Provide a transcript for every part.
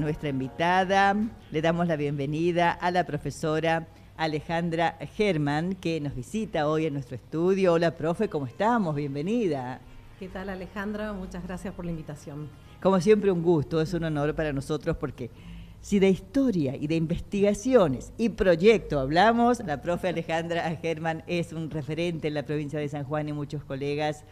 nuestra invitada. Le damos la bienvenida a la profesora Alejandra Herman, que nos visita hoy en nuestro estudio. Hola, profe, ¿cómo estamos? Bienvenida. ¿Qué tal, Alejandra? Muchas gracias por la invitación. Como siempre, un gusto, es un honor para nosotros porque si de historia y de investigaciones y proyecto hablamos, la profe Alejandra Herman es un referente en la provincia de San Juan y muchos colegas,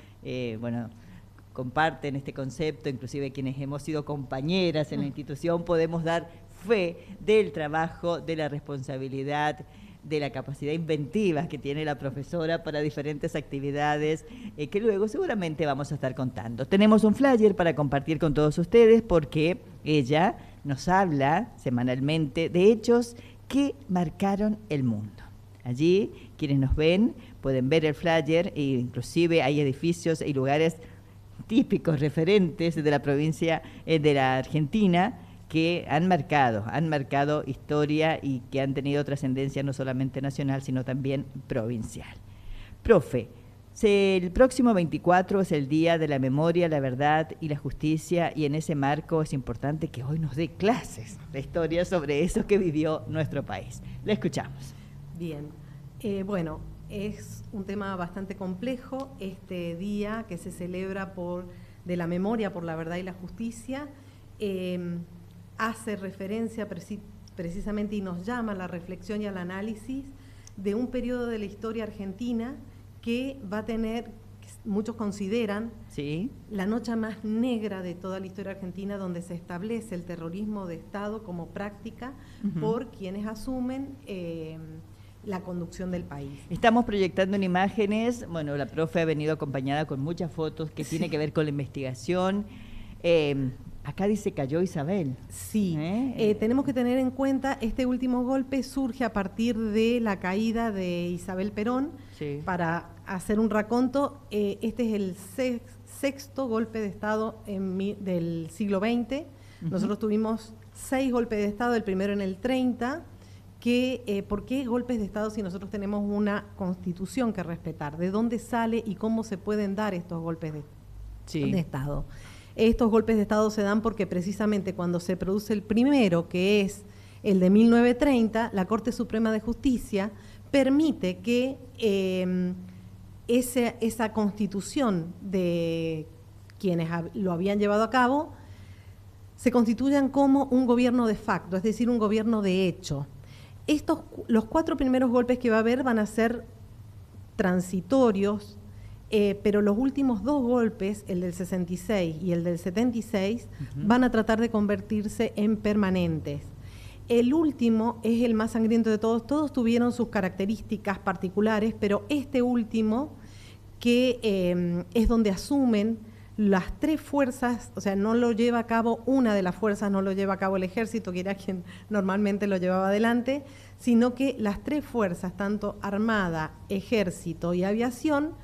comparten este concepto, inclusive quienes hemos sido compañeras en la institución podemos dar fe del trabajo, de la responsabilidad, de la capacidad inventiva que tiene la profesora para diferentes actividades que luego seguramente vamos a estar contando. Tenemos un flyer para compartir con todos ustedes porque ella nos habla semanalmente de hechos que marcaron el mundo. Allí, quienes nos ven pueden ver el flyer e inclusive hay edificios y lugares típicos, referentes de la provincia de la Argentina que han marcado historia y que han tenido trascendencia no solamente nacional, sino también provincial. Profe, el próximo 24 es el Día de la Memoria, la Verdad y la Justicia, y en ese marco es importante que hoy nos dé clases de historia sobre eso que vivió nuestro país. Le escuchamos. Bien, bueno, es un tema bastante complejo este día que se celebra de la memoria por la verdad y la justicia. Hace referencia precisamente y nos llama a la reflexión y al análisis de un periodo de la historia argentina que va a tener, muchos consideran, ¿sí?, la noche más negra de toda la historia argentina, donde se establece el terrorismo de Estado como práctica por quienes asumen la conducción del país. Estamos proyectando en imágenes, bueno, la profe ha venido acompañada con muchas fotos que tiene que ver con la investigación. Acá dice cayó Isabel. Sí, tenemos que tener en cuenta, este último golpe surge a partir de la caída de Isabel Perón. Sí. Para hacer un raconto, este es el sexto golpe de Estado del siglo XX. Nosotros tuvimos 6 golpes de Estado, el primero en el 30. ¿Por qué golpes de Estado si nosotros tenemos una constitución que respetar? ¿De dónde sale y cómo se pueden dar estos golpes de Estado? Estos golpes de Estado se dan porque precisamente cuando se produce el primero, que es el de 1930, la Corte Suprema de Justicia permite que esa constitución de quienes lo habían llevado a cabo se constituyan como un gobierno de facto, es decir, un gobierno de hecho. Los 4 primeros golpes que va a haber van a ser transitorios, pero los últimos 2 golpes, el del 66 y el del 76, van a tratar de convertirse en permanentes. El último es el más sangriento de todos. Todos tuvieron sus características particulares, pero este último, que es donde asumen las 3 fuerzas, o sea, no lo lleva a cabo una de las fuerzas, no lo lleva a cabo el ejército, que era quien normalmente lo llevaba adelante, sino que las 3 fuerzas, tanto armada, ejército y aviación,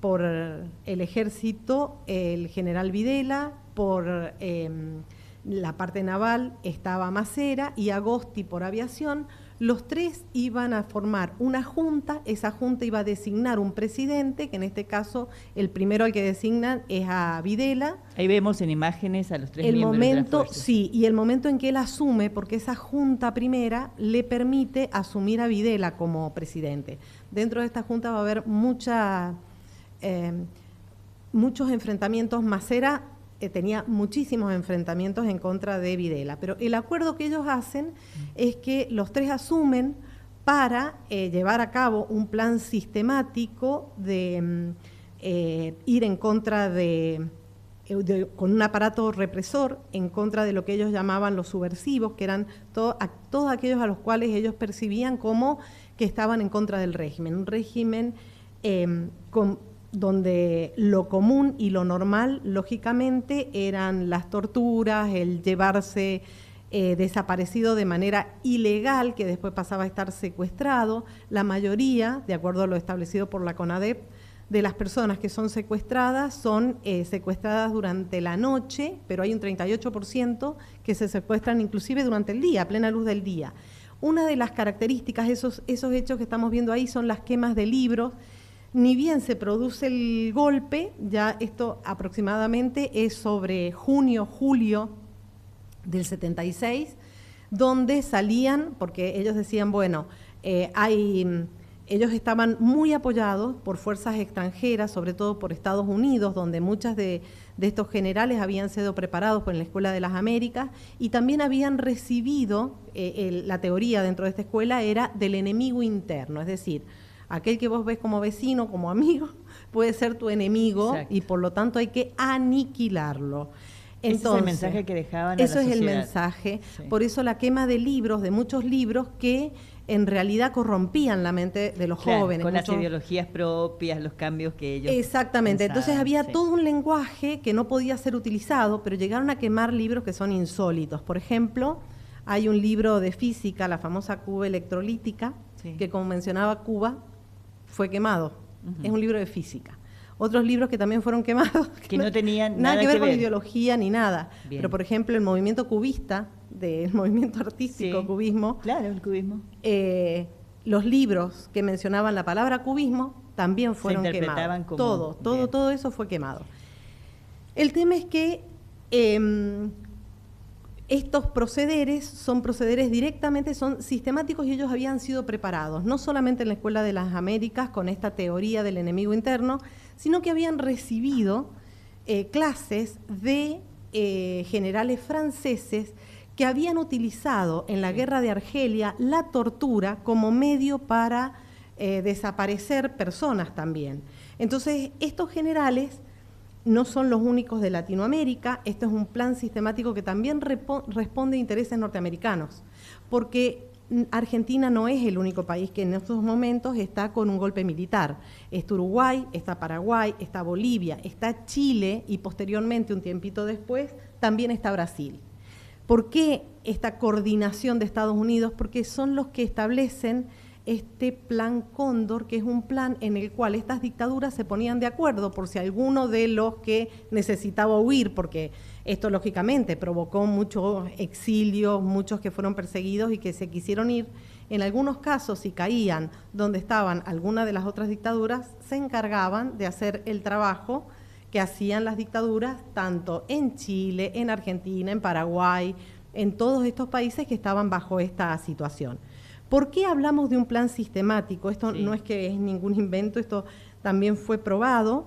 por el ejército, el general Videla, por la parte naval estaba Macera y Agosti por aviación. Los 3 iban a formar una junta, esa junta iba a designar un presidente, que en este caso el primero al que designan es a Videla. Ahí vemos en imágenes a los 3 miembros de la fuerza. Sí, y el momento en que él asume, porque esa junta primera le permite asumir a Videla como presidente. Dentro de esta junta va a haber muchos enfrentamientos. Macera tenía muchísimos enfrentamientos en contra de Videla, pero el acuerdo que ellos hacen es que los 3 asumen para llevar a cabo un plan sistemático de ir en contra con un aparato represor, en contra de lo que ellos llamaban los subversivos, que eran todos aquellos a los cuales ellos percibían como que estaban en contra del régimen. Un régimen donde lo común y lo normal, lógicamente, eran las torturas, el llevarse desaparecido de manera ilegal, que después pasaba a estar secuestrado. La mayoría, de acuerdo a lo establecido por la CONADEP, de las personas que son secuestradas son secuestradas durante la noche, pero hay un 38% que se secuestran inclusive durante el día, a plena luz del día. Una de las características, esos hechos que estamos viendo ahí, son las quemas de libros. Ni bien se produce el golpe, ya esto aproximadamente es sobre junio, julio del 76, donde salían, porque ellos decían, bueno, ellos estaban muy apoyados por fuerzas extranjeras, sobre todo por Estados Unidos, donde muchas de estos generales habían sido preparados por la Escuela de las Américas y también habían recibido, la teoría dentro de esta escuela era del enemigo interno, es decir, aquel que vos ves como vecino, como amigo, puede ser tu enemigo. Exacto. Y por lo tanto hay que aniquilarlo. Entonces, ese es el mensaje que dejaban a la sociedad. Eso es el mensaje. Sí. Por eso la quema de libros, de muchos libros que en realidad corrompían la mente de los jóvenes. Con las ideologías propias, los cambios que ellos Exactamente. pensaban. Entonces había todo un lenguaje que no podía ser utilizado, pero llegaron a quemar libros que son insólitos. Por ejemplo, hay un libro de física, la famosa cuba electrolítica, que como mencionaba Cuba, fue quemado. Es un libro de física. Otros libros que también fueron quemados, que no tenían nada que ver con ideología ni nada. Bien. Pero, por ejemplo, el movimiento cubista, del movimiento artístico cubismo. Claro, el cubismo. Los libros que mencionaban la palabra cubismo también fueron quemados. Como... Todo eso fue quemado. El tema es que estos procederes son procederes directamente, son sistemáticos y ellos habían sido preparados, no solamente en la Escuela de las Américas con esta teoría del enemigo interno, sino que habían recibido clases de generales franceses que habían utilizado en la guerra de Argelia la tortura como medio para desaparecer personas también. Entonces, estos generales no son los únicos de Latinoamérica, esto es un plan sistemático que también responde a intereses norteamericanos, porque Argentina no es el único país que en estos momentos está con un golpe militar. Está Uruguay, está Paraguay, está Bolivia, está Chile y posteriormente, un tiempito después, también está Brasil. ¿Por qué esta coordinación de Estados Unidos? Porque son los que establecen este plan Cóndor, que es un plan en el cual estas dictaduras se ponían de acuerdo por si alguno de los que necesitaba huir, porque esto lógicamente provocó muchos exilios, muchos que fueron perseguidos y que se quisieron ir. En algunos casos, si caían donde estaban algunas de las otras dictaduras, se encargaban de hacer el trabajo que hacían las dictaduras tanto en Chile, en Argentina, en Paraguay, en todos estos países que estaban bajo esta situación. ¿Por qué hablamos de un plan sistemático? Esto no es que es ningún invento, esto también fue probado.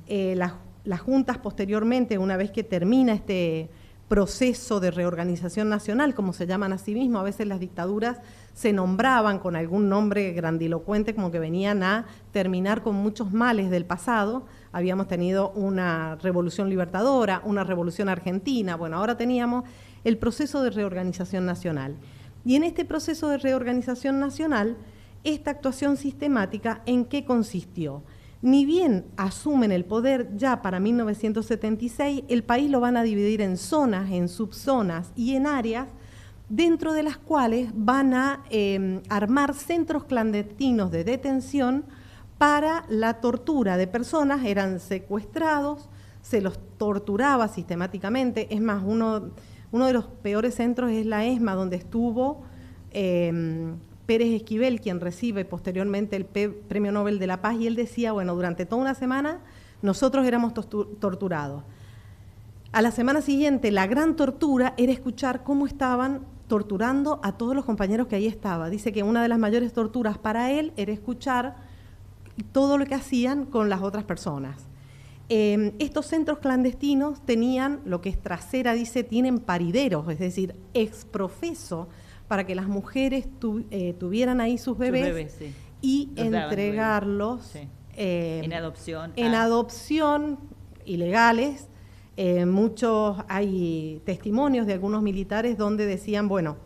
Las juntas posteriormente, una vez que termina este proceso de reorganización nacional, como se llaman a sí mismos, a veces las dictaduras se nombraban con algún nombre grandilocuente, como que venían a terminar con muchos males del pasado. Habíamos tenido una revolución libertadora, una revolución argentina, bueno, ahora teníamos el proceso de reorganización nacional. Y en este proceso de reorganización nacional, esta actuación sistemática, ¿en qué consistió? Ni bien asumen el poder ya para 1976, el país lo van a dividir en zonas, en subzonas y en áreas, dentro de las cuales van a armar centros clandestinos de detención para la tortura de personas. Eran secuestrados, se los torturaba sistemáticamente. Es más, uno de los peores centros es la ESMA, donde estuvo Pérez Esquivel, quien recibe posteriormente el Premio Nobel de la Paz, y él decía, bueno, durante toda una semana nosotros éramos torturados. A la semana siguiente, la gran tortura era escuchar cómo estaban torturando a todos los compañeros que ahí estaban. Dice que una de las mayores torturas para él era escuchar todo lo que hacían con las otras personas. Estos centros clandestinos tenían, lo que es trasera dice, tienen parideros, es decir, exprofeso, para que las mujeres tuvieran ahí sus bebés, y los entregarlos en adopción. En adopción, ilegales. Hay testimonios de algunos militares donde decían, bueno,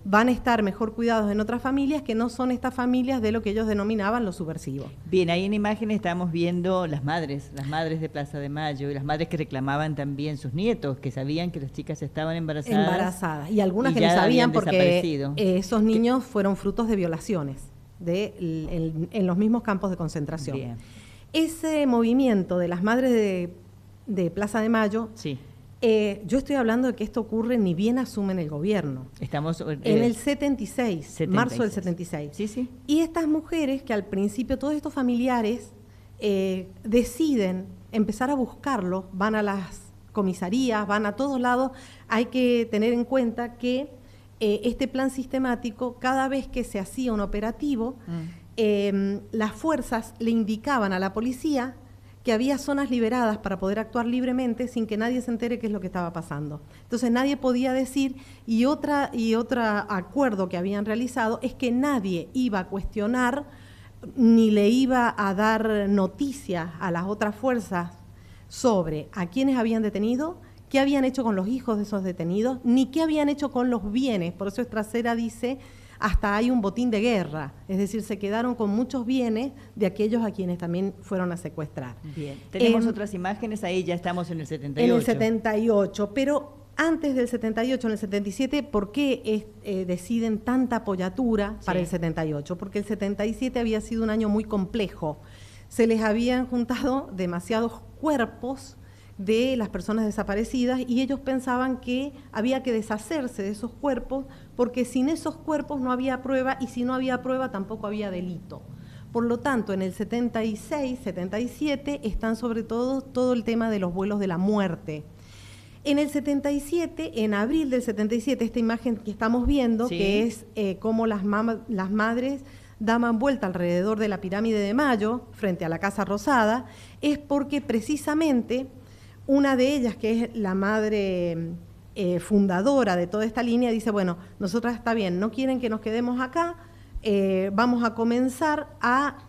van a estar mejor cuidados en otras familias que no son estas familias de lo que ellos denominaban los subversivos. Bien, ahí en imágenes estamos viendo las madres de Plaza de Mayo, y las madres que reclamaban también sus nietos, que sabían que las chicas estaban embarazadas. Y algunas que no sabían porque esos niños fueron frutos de violaciones en los mismos campos de concentración. Bien. Ese movimiento de las madres de Plaza de Mayo... Sí. Yo estoy hablando de que esto ocurre ni bien asumen el gobierno. Estamos en el 76, marzo del 76. Sí, sí. Y estas mujeres, que al principio todos estos familiares deciden empezar a buscarlos, van a comisarías, van a todos lados. Hay que tener en cuenta que este plan sistemático, cada vez que se hacía un operativo, las fuerzas le indicaban a la policía que había zonas liberadas para poder actuar libremente sin que nadie se entere qué es lo que estaba pasando. Entonces nadie podía decir, y otro acuerdo que habían realizado es que nadie iba a cuestionar ni le iba a dar noticias a las otras fuerzas sobre a quiénes habían detenido, qué habían hecho con los hijos de esos detenidos, ni qué habían hecho con los bienes. Por eso Estracera dice, hasta hay un botín de guerra, es decir, se quedaron con muchos bienes de aquellos a quienes también fueron a secuestrar. Bien, tenemos otras imágenes, ahí ya estamos en el 78. En el 78, pero antes del 78, en el 77, ¿por qué deciden tanta apoyatura para el 78? Porque el 77 había sido un año muy complejo. Se les habían juntado demasiados cuerpos de las personas desaparecidas y ellos pensaban que había que deshacerse de esos cuerpos porque sin esos cuerpos no había prueba y si no había prueba tampoco había delito. Por lo tanto, en el 76, 77 están sobre todo el tema de los vuelos de la muerte. En el 77, en abril del 77, esta imagen que estamos viendo, que es cómo las madres daban vuelta alrededor de la pirámide de Mayo, frente a la Casa Rosada, es porque precisamente una de ellas, que es la madre fundadora de toda esta línea, dice, bueno, nosotras está bien, no quieren que nos quedemos acá, vamos a comenzar a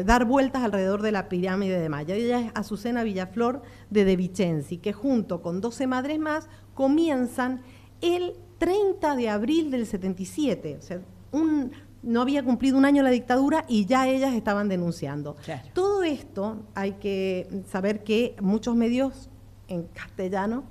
dar vueltas alrededor de la pirámide de Mayo. Ella es Azucena Villaflor de Vicenzi, que junto con 12 madres más comienzan el 30 de abril del 77, o sea, no había cumplido un año la dictadura y ya ellas estaban denunciando. Claro. Todo esto hay que saber que muchos medios en castellano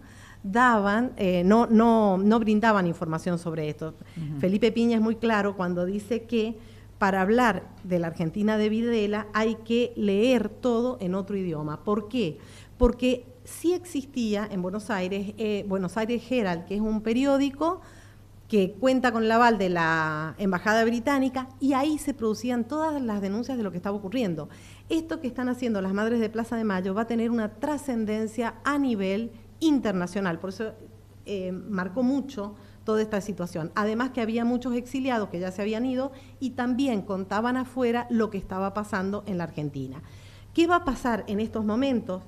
daban, no brindaban información sobre esto. Felipe Piña es muy claro cuando dice que para hablar de la Argentina de Videla hay que leer todo en otro idioma. ¿Por qué? Porque sí existía en Buenos Aires Herald, que es un periódico que cuenta con el aval de la Embajada Británica, y ahí se producían todas las denuncias de lo que estaba ocurriendo. Esto que están haciendo las Madres de Plaza de Mayo va a tener una trascendencia a nivel internacional, por eso marcó mucho toda esta situación. Además que había muchos exiliados que ya se habían ido y también contaban afuera lo que estaba pasando en la Argentina. ¿Qué va a pasar en estos momentos?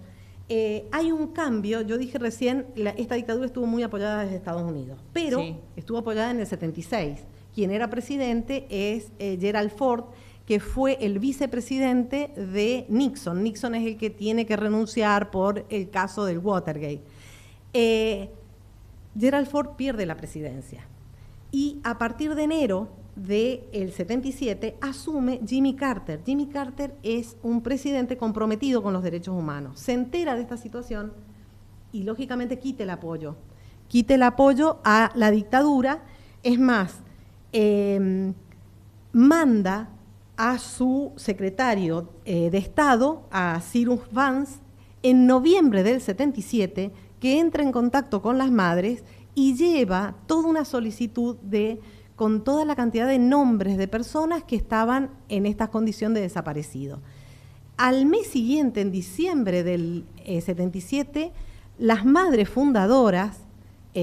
Hay un cambio, yo dije recién, esta dictadura estuvo muy apoyada desde Estados Unidos, pero estuvo apoyada en el 76. Quien era presidente es Gerald Ford, que fue el vicepresidente de Nixon. Nixon es el que tiene que renunciar por el caso del Watergate. Gerald Ford pierde la presidencia y a partir de enero del 77 asume Jimmy Carter. Jimmy Carter es un presidente comprometido con los derechos humanos. Se entera de esta situación y lógicamente quita el apoyo a la dictadura. Es más, manda a su secretario de Estado, a Cyrus Vance, en noviembre del 77, que entra en contacto con las madres y lleva toda una solicitud con toda la cantidad de nombres de personas que estaban en esta condición de desaparecido. Al mes siguiente, en diciembre del 77, las madres fundadoras,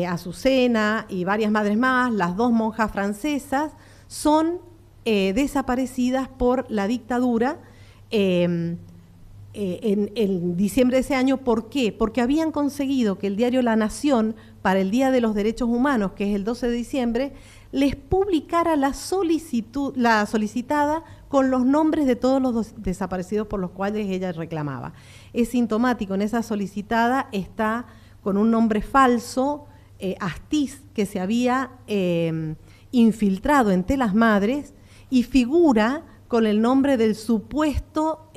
Azucena y varias madres más, las dos monjas francesas, son desaparecidas por la dictadura en diciembre de ese año. ¿Por qué? Porque habían conseguido que el diario La Nación, para el Día de los Derechos Humanos, que es el 12 de diciembre, les publicara la solicitada con los nombres de todos los desaparecidos por los cuales ella reclamaba. Es sintomático, en esa solicitada está con un nombre falso, Astiz, que se había infiltrado entre las madres, y figura con el nombre del supuesto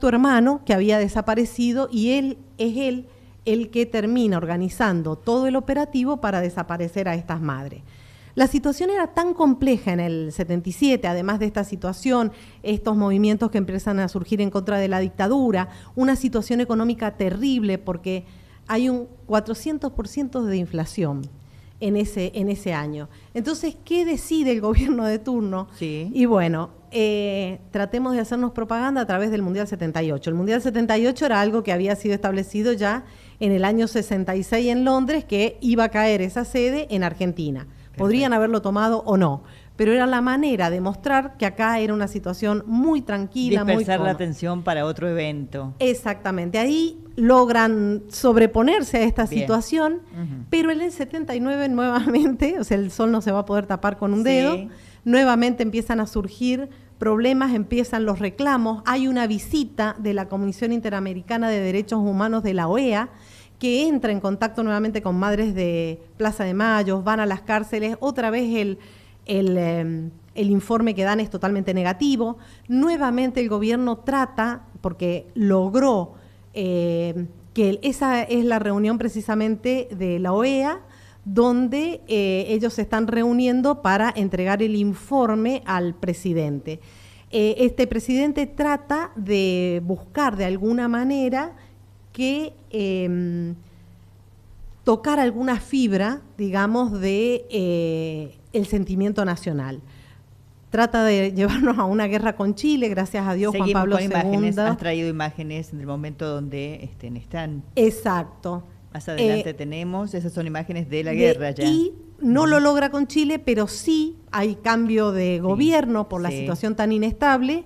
hermano que había desaparecido, y él es el que termina organizando todo el operativo para desaparecer a estas madres. La situación era tan compleja en el 77, además de esta situación, estos movimientos que empiezan a surgir en contra de la dictadura, una situación económica terrible porque hay un 400% de inflación en ese año. Entonces, ¿qué decide el gobierno de turno? Sí. Y bueno, tratemos de hacernos propaganda a través del Mundial 78. El Mundial 78 era algo que había sido establecido ya en el año 66 en Londres, que iba a caer esa sede en Argentina. Perfecto. Podrían haberlo tomado o no, pero era la manera de mostrar que acá era una situación muy tranquila, dispersar la atención para otro evento. Exactamente, ahí logran sobreponerse a esta situación, pero en el 79 nuevamente, o sea, el sol no se va a poder tapar con un dedo, nuevamente empiezan a surgir problemas, empiezan los reclamos, hay una visita de la Comisión Interamericana de Derechos Humanos de la OEA, que entra en contacto nuevamente con madres de Plaza de Mayo, van a las cárceles, otra vez el informe que dan es totalmente negativo. Nuevamente el gobierno trata, porque logró que esa es la reunión precisamente de la OEA, donde ellos se están reuniendo para entregar el informe al presidente. Este presidente trata de buscar de alguna manera que tocar alguna fibra, digamos, de el sentimiento nacional. Trata de llevarnos a una guerra con Chile, gracias a Dios. Seguimos Juan Pablo con imágenes, II. has traído imágenes en el momento donde están. Exacto. Más adelante tenemos, esas son imágenes de la guerra ya. Y no lo logra con Chile, pero sí hay cambio de gobierno por la situación tan inestable.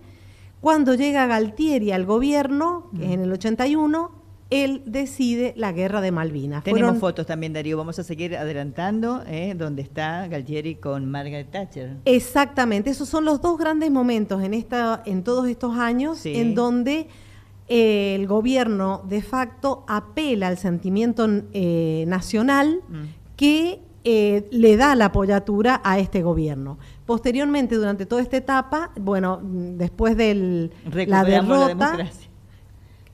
Cuando llega Galtieri al gobierno, que es en el 81, él decide la guerra de Malvinas. Tenemos fotos también, Darío, vamos a seguir adelantando, donde está Galtieri con Margaret Thatcher. Exactamente, esos son los dos grandes momentos en todos estos años en donde el gobierno de facto apela al sentimiento nacional que le da la apoyatura a este gobierno. Posteriormente, durante toda esta etapa, bueno, después de la derrota,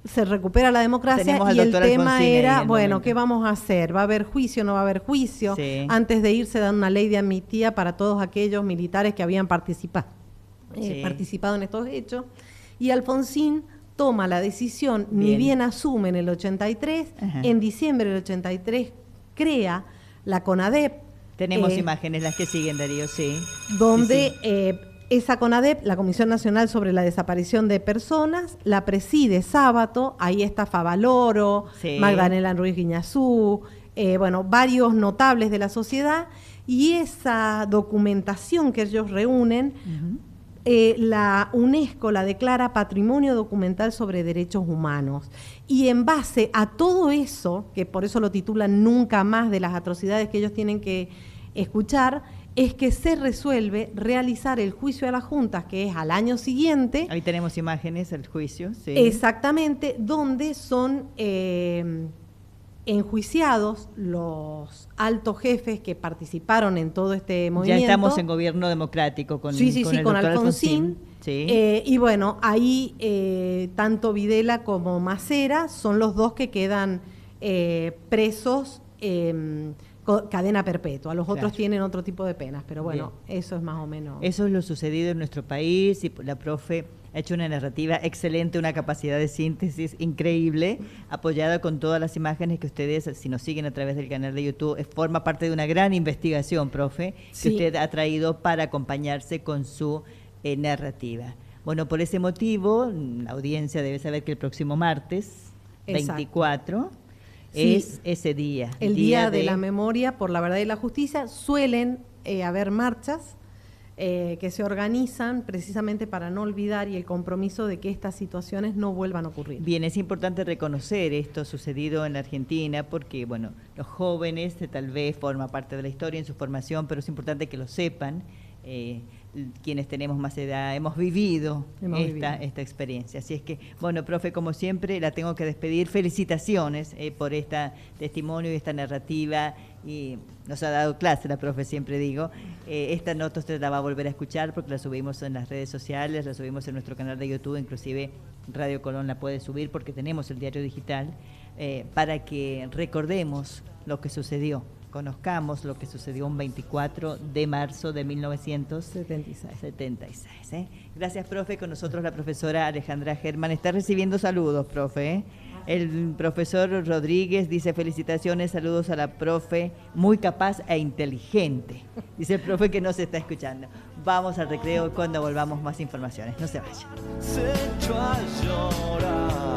se recupera la democracia y el tema era, bueno, ¿qué vamos a hacer? ¿Va a haber juicio? ¿No va a haber juicio? Antes de irse dan una ley de amnistía para todos aquellos militares que habían participado en estos hechos. Y Alfonsín toma la decisión, ni bien asume en el 83, en diciembre del 83 crea la CONADEP. Tenemos imágenes, las que siguen, Darío, donde esa CONADEP, la Comisión Nacional sobre la Desaparición de Personas, la preside Sábato, ahí está Favaloro, Magdalena Ruiz Guiñazú, bueno, varios notables de la sociedad, y esa documentación que ellos reúnen, la UNESCO la declara Patrimonio Documental sobre Derechos Humanos. Y en base a todo eso, que por eso lo titulan Nunca Más, de las atrocidades que ellos tienen que escuchar, es que se resuelve realizar el juicio a las juntas, que es al año siguiente. Ahí tenemos imágenes del juicio. Exactamente, donde son enjuiciados los altos jefes que participaron en todo este movimiento. Ya estamos en gobierno democrático con con Alfonsín. Y bueno, ahí tanto Videla como Macera son los dos que quedan presos cadena perpetua. Los otros tienen otro tipo de penas, pero bueno, eso es más o menos. Eso es lo sucedido en nuestro país y la profe ha hecho una narrativa excelente, una capacidad de síntesis increíble, apoyada con todas las imágenes que ustedes, si nos siguen a través del canal de YouTube, forma parte de una gran investigación, profe, que usted ha traído para acompañarse con su narrativa. Bueno, por ese motivo, la audiencia debe saber que el próximo martes, 24, es ese día. El día de la memoria por la verdad y la justicia. Suelen haber marchas que se organizan precisamente para no olvidar y el compromiso de que estas situaciones no vuelvan a ocurrir. Bien, es importante reconocer esto sucedido en la Argentina porque, bueno, los jóvenes tal vez forman parte de la historia en su formación, pero es importante que lo sepan. Quienes tenemos más edad hemos vivido esta experiencia. Así es que, bueno, profe, como siempre, la tengo que despedir. Felicitaciones por este testimonio y esta narrativa. Y nos ha dado clase la profe, siempre digo. Esta nota usted la va a volver a escuchar porque la subimos en las redes sociales, la subimos en nuestro canal de YouTube, inclusive Radio Colón la puede subir porque tenemos el diario digital, para que recordemos lo que sucedió. Conozcamos lo que sucedió un 24 de marzo de 1976. Gracias, profe. Con nosotros la profesora Alejandra Germán. Está recibiendo saludos, profe. El profesor Rodríguez dice: felicitaciones, saludos a la profe, muy capaz e inteligente. Dice el profe que no se está escuchando. Vamos al recreo, cuando volvamos más informaciones. No se vayan. Se echó a llorar.